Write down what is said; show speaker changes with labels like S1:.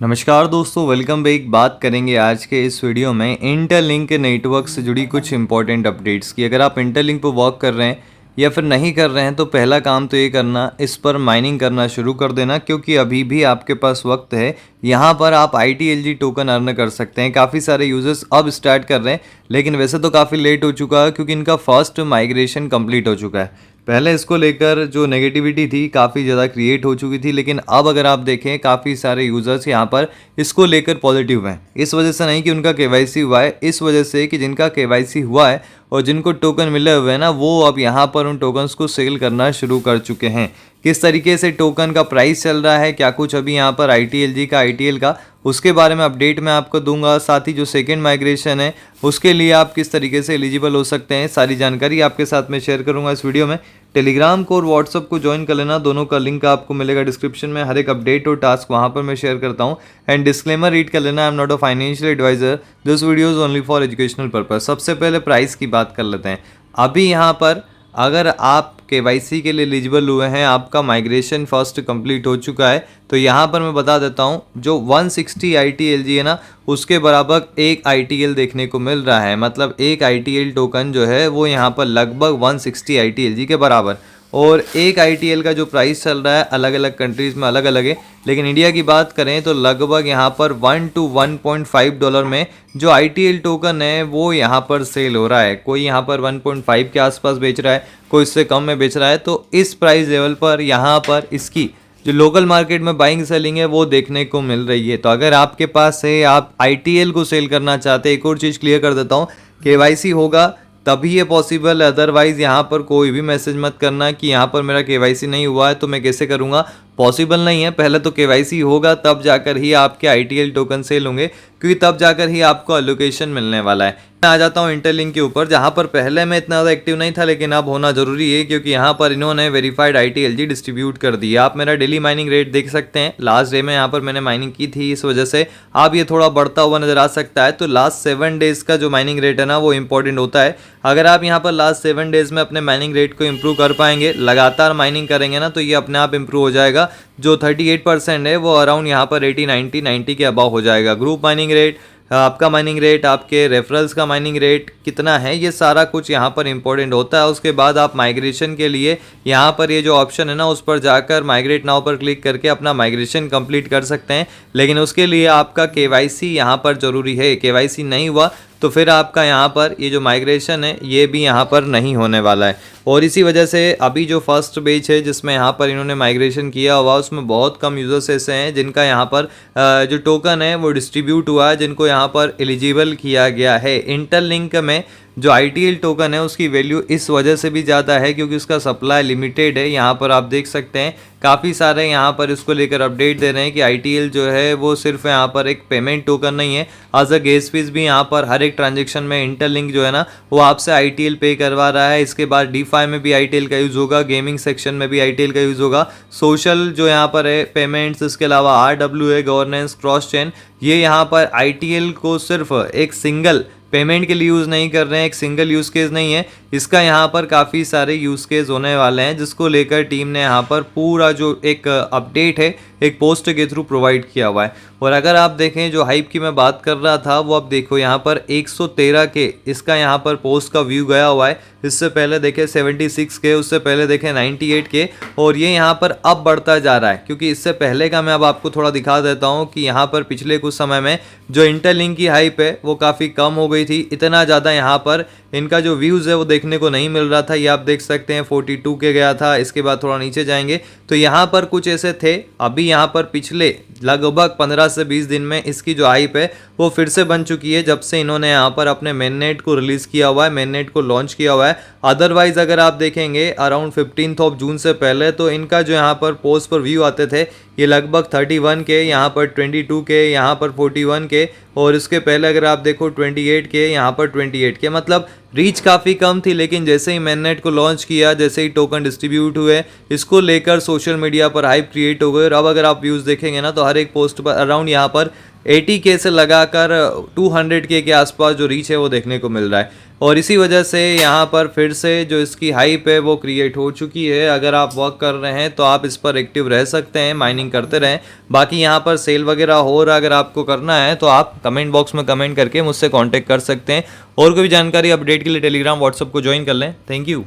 S1: नमस्कार दोस्तों, welcome back. बात करेंगे आज के इस वीडियो में इंटरलिंक नेटवर्क से जुड़ी कुछ इंपॉर्टेंट अपडेट्स की। अगर आप इंटरलिंक पर वर्क कर रहे हैं या फिर नहीं कर रहे हैं तो पहला काम तो ये करना, इस पर माइनिंग करना शुरू कर देना, क्योंकि अभी भी आपके पास वक्त है। यहाँ पर आप ITLG टोकन अर्न कर सकते हैं। काफ़ी सारे यूजर्स अब स्टार्ट कर रहे हैं, लेकिन वैसे तो काफ़ी लेट हो चुका है क्योंकि इनका फर्स्ट माइग्रेशन कंप्लीट हो चुका है। पहले इसको लेकर जो नेगेटिविटी थी काफ़ी ज़्यादा क्रिएट हो चुकी थी, लेकिन अब अगर आप देखें काफ़ी सारे यूज़र्स यहाँ पर इसको लेकर पॉजिटिव हैं। इस वजह से नहीं कि उनका KYC हुआ है, इस वजह से कि जिनका KYC हुआ है और जिनको टोकन मिले हुए हैं ना, वो अब यहाँ पर उन टोकन्स को सेल करना शुरू कर चुके हैं। किस तरीके से टोकन का प्राइस चल रहा है, क्या कुछ अभी यहाँ पर ITLG का ITL का, उसके बारे में अपडेट मैं आपको दूंगा। साथ ही जो सेकेंड माइग्रेशन है उसके लिए आप किस तरीके से एलिजिबल हो सकते हैं, सारी जानकारी आपके साथ में शेयर करूंगा इस वीडियो में। टेलीग्राम को और व्हाट्सअप को ज्वाइन कर लेना, दोनों का लिंक आपको मिलेगा डिस्क्रिप्शन में। हर एक अपडेट और टास्क वहां पर मैं शेयर करता हूं। एंड डिस्क्लेमर रीड कर लेना, I am not a financial adviser, this video is only for educational purpose. सबसे पहले प्राइस की बात कर लेते हैं। अभी यहाँ पर अगर आप KYC के लिए एलिजिबल हुए हैं, आपका माइग्रेशन फर्स्ट कंप्लीट हो चुका है, तो यहाँ पर मैं बता देता हूँ जो 160 ITLG है ना, उसके बराबर एक ITL देखने को मिल रहा है। मतलब एक ITL टोकन जो है वो यहाँ पर लगभग 160 ITLG के बराबर। और एक ITL का जो प्राइस चल रहा है अलग अलग कंट्रीज़ में अलग अलग है, लेकिन इंडिया की बात करें तो लगभग यहाँ पर $1 to $1.5 में जो ITL टोकन है वो यहाँ पर सेल हो रहा है। कोई यहाँ पर 1.5 के आसपास बेच रहा है, कोई इससे कम में बेच रहा है। तो इस प्राइस लेवल पर यहाँ पर इसकी जो लोकल मार्केट में बाइंग सेलिंग है वो देखने को मिल रही है। तो अगर आपके पास है, आप ITL को सेल करना चाहते हैं, एक और चीज़ क्लियर कर देता हूँ, KYC होगा तभी ये पॉसिबल है। अदरवाइज यहाँ पर कोई भी मैसेज मत करना कि यहाँ पर मेरा KYC नहीं हुआ है तो मैं कैसे करूँगा, पॉसिबल नहीं है। पहले तो KYC होगा तब जाकर ही आपके ITL टोकन सेल होंगे, क्योंकि तब जाकर ही आपको एलोकेशन मिलने वाला है। मैं आ जाता हूँ इंटरलिंक के ऊपर, जहाँ पर पहले मैं इतना ज़्यादा एक्टिव नहीं था, लेकिन अब होना जरूरी है क्योंकि यहाँ पर इन्होंने वेरीफाइड ITLG डिस्ट्रीब्यूट कर दी है। आप मेरा डेली माइनिंग रेट देख सकते हैं। लास्ट डे में यहाँ पर मैंने माइनिंग की थी, इस वजह से अब ये थोड़ा बढ़ता हुआ नजर आ सकता है। तो लास्ट 7 डेज का जो माइनिंग रेट है ना वो इंपॉर्टेंट होता है। अगर आप यहाँ पर लास्ट 7 डेज में अपने माइनिंग रेट को इंप्रूव कर पाएंगे, लगातार माइनिंग करेंगे ना, तो ये अपने आप इंप्रूव हो जाएगा। जो 38% है वो अराउंड यहाँ पर 80-90 के अबाव हो जाएगा। ग्रुप माइनिंग रेट, आपका माइनिंग रेट, आपके रेफरल्स का माइनिंग रेट कितना है, ये सारा कुछ यहाँ पर इंपॉर्टेंट होता है। उसके बाद आप माइग्रेशन के लिए यहाँ पर ये जो ऑप्शन है ना उस पर जाकर माइग्रेट नाउ पर क्लिक करके अपना माइग्रेशन कंप्लीट कर सकते हैं। लेकिन उसके लिए आपका KYC यहाँ पर ज़रूरी है। KYC नहीं हुआ तो फिर आपका यहाँ पर ये जो माइग्रेशन है ये भी यहाँ पर नहीं होने वाला है। और इसी वजह से अभी जो फर्स्ट बैच है जिसमें यहाँ पर इन्होंने माइग्रेशन किया हुआ, उसमें बहुत कम यूजर्स ऐसे हैं जिनका यहाँ पर जो टोकन है वो डिस्ट्रीब्यूट हुआ है, जिनको यहाँ पर एलिजिबल किया गया है। इंटरलिंक में जो ITL टोकन है उसकी वैल्यू इस वजह से भी ज़्यादा है क्योंकि उसका सप्लाई लिमिटेड है। यहाँ पर आप देख सकते हैं काफ़ी सारे यहाँ पर इसको लेकर अपडेट दे रहे हैं कि ITL जो है वो सिर्फ यहाँ पर एक पेमेंट टोकन नहीं है, एज अ गैस फीस भी यहाँ पर हर एक ट्रांजेक्शन में इंटरलिंक जो है ना वो आपसे ITL पे करवा रहा है। इसके बाद DeFi में भी ITL का यूज़ होगा, गेमिंग सेक्शन में भी ITL का यूज़ होगा, सोशल जो यहाँ पर है पेमेंट्स, इसके अलावा RWA गवर्नेंस, क्रॉस चेन, ये यहाँ पर ITL को सिर्फ एक सिंगल पेमेंट के लिए यूज़ नहीं कर रहे हैं, एक सिंगल यूज़ केस नहीं है, इसका यहाँ पर काफ़ी सारे यूज़ केस होने वाले हैं, जिसको लेकर टीम ने यहाँ पर पूरा जो एक अपडेट है एक पोस्ट के थ्रू प्रोवाइड किया हुआ है। और अगर आप देखें जो हाइप की मैं बात कर रहा था वो अब देखो यहाँ पर 113 के इसका यहाँ पर पोस्ट का व्यू गया हुआ है। इससे पहले देखे 76 के, उससे पहले देखे 98 के, और ये यहाँ पर अब बढ़ता जा रहा है। क्योंकि इससे पहले का मैं अब आपको थोड़ा दिखा देता हूँ कि यहाँ पर पिछले कुछ समय में जो इंटरलिंक की हाइप है वो काफ़ी कम हो गई थी। इतना ज़्यादा यहाँ पर इनका जो व्यूज़ है वो देखने को नहीं मिल रहा था। ये आप देख सकते हैं 42 के गया था, इसके बाद थोड़ा नीचे जाएंगे तो यहाँ पर कुछ ऐसे थे। अभी यहाँ पर पिछले लगभग 15 से 20 दिन में इसकी जो हाइप है वो फिर से बन चुकी है, जब से इन्होंने यहाँ पर अपने मेननेट को रिलीज़ किया हुआ है, मेननेट को लॉन्च किया हुआ है। अदरवाइज अगर आप देखेंगे अराउंड 15 जून से पहले तो इनका जो यहाँ पर पोस्ट पर व्यू आते थे ये लगभग 31 के, यहाँ पर 22 के, यहाँ पर 41 के, और इसके पहले अगर आप देखो 28 के, यहाँ पर 28 के। मतलब रीच काफ़ी कम थी, लेकिन जैसे ही मेननेट को लॉन्च किया, जैसे ही टोकन डिस्ट्रीब्यूट हुए, इसको लेकर सोशल मीडिया पर हाइप क्रिएट हो गई। और अब अगर आप व्यूज़ देखेंगे ना तो हर एक पोस्ट पर अराउंड यहाँ पर 80K से लगाकर 200K के आसपास जो रीच है वो देखने को मिल रहा है। और इसी वजह से यहाँ पर फिर से जो इसकी हाइप है वो क्रिएट हो चुकी है। अगर आप वर्क कर रहे हैं तो आप इस पर एक्टिव रह सकते हैं, माइनिंग करते रहें। बाकी यहाँ पर सेल वगैरह हो रहा, अगर आपको करना है तो आप कमेंट बॉक्स में कमेंट करके मुझसे कांटेक्ट कर सकते हैं। और कोई भी जानकारी अपडेट के लिए टेलीग्राम व्हाट्सएप को ज्वाइन कर लें। Thank you.